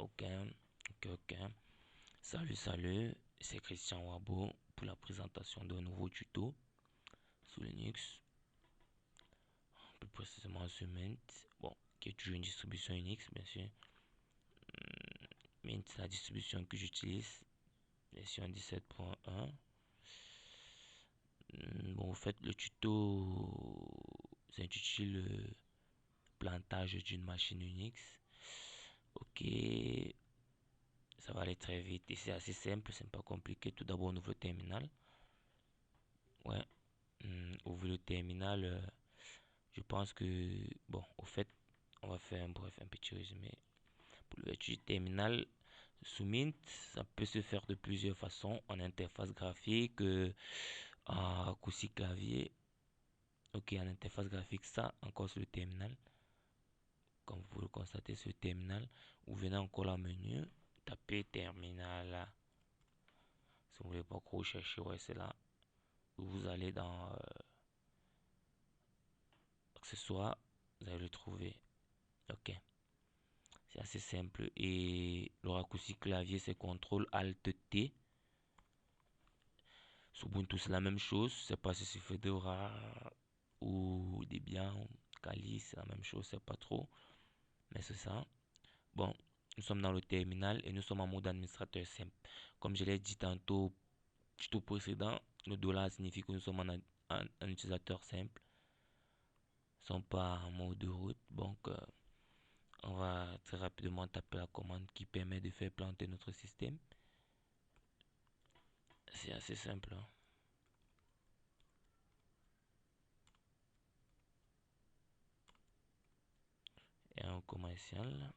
Ok, ok. Salut, c'est Christian Wabo pour la présentation d'un nouveau tuto sous Linux, plus précisément sur Mint, bon, qui est toujours une distribution Unix, bien sûr. Mint, c'est la distribution que j'utilise, version 17.1. Bon, en fait, le tuto s'intitule plantage d'une machine Unix. Ok, ça va aller très vite et c'est assez simple, c'est pas compliqué. Tout d'abord, on ouvre le terminal. Ouais, ouvre le terminal. Je pense que, bon, au fait, on va faire un petit résumé. Pour l'ouverture du terminal, sous Mint, ça peut se faire de plusieurs façons, en interface graphique, en raccourci clavier. Ok, en interface graphique, ça, encore sur le terminal. Comme vous le constatez sur le terminal, vous venez encore là menu, tapez terminal. Si vous voulez pas trop chercher, ouais, c'est là. Vous allez dans accessoires, vous allez le trouver. Ok. C'est assez simple. Et le raccourci clavier, c'est CTRL ALT T. Sous Ubuntu, c'est la même chose. C'est pas si c'est Fedora ou Debian, Kali, c'est la même chose. C'est pas trop. Mais c'est ça. Bon, nous sommes dans le terminal et nous sommes en mode administrateur simple. Comme je l'ai dit tantôt, tout précédent, le dollar signifie que nous sommes en utilisateur simple. Nous ne sommes pas en mode de route. Donc, on va très rapidement taper la commande qui permet de faire planter notre système. C'est assez simple, hein. Et un commercial,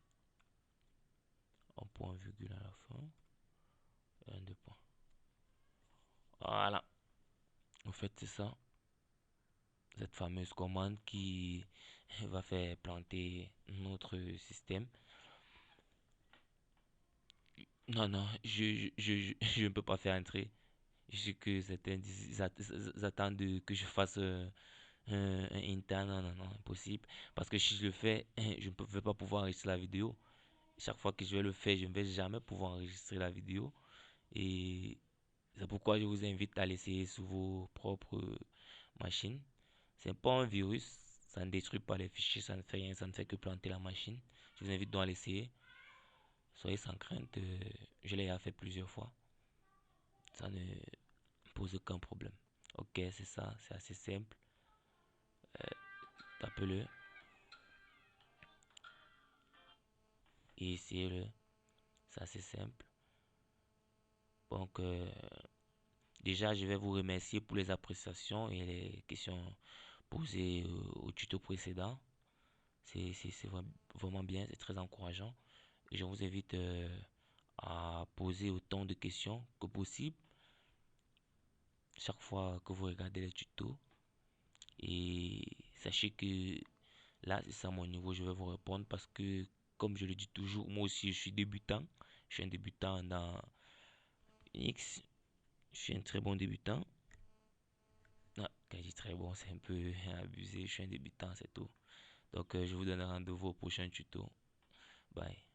en point virgule à la fin, et un deux points. Voilà. En fait, c'est ça. Cette fameuse commande qui va faire planter notre système. Non, non, je ne peux pas faire entrer. Je sais que certains attendent que je fasse un interne. Non, non, non, impossible. Parce que si je le fais, je ne vais pas pouvoir enregistrer la vidéo. Chaque fois que je vais le faire, je ne vais jamais pouvoir enregistrer la vidéo. Et c'est pourquoi je vous invite à l'essayer sur vos propres machines. C'est pas un virus, ça ne détruit pas les fichiers, ça ne fait rien, ça ne fait que planter la machine. Je vous invite donc à l'essayer. Soyez sans crainte, je l'ai fait plusieurs fois. Ça ne pose aucun problème. Ok, c'est ça, c'est assez simple. Tapez-le et essayez-le. C'est assez simple. Donc, déjà, je vais vous remercier pour les appréciations et les questions posées au tuto précédent. C'est vraiment bien, c'est très encourageant. Et je vous invite à poser autant de questions que possible chaque fois que vous regardez les tutos. Et sachez que là, c'est ça mon niveau, je vais vous répondre parce que, comme je le dis toujours, moi aussi, je suis débutant. Je suis un débutant dans X. Je suis un très bon débutant. Ah, quand je dis très bon, c'est un peu abusé. Je suis un débutant, c'est tout. Donc, je vous donne rendez-vous au prochain tuto. Bye.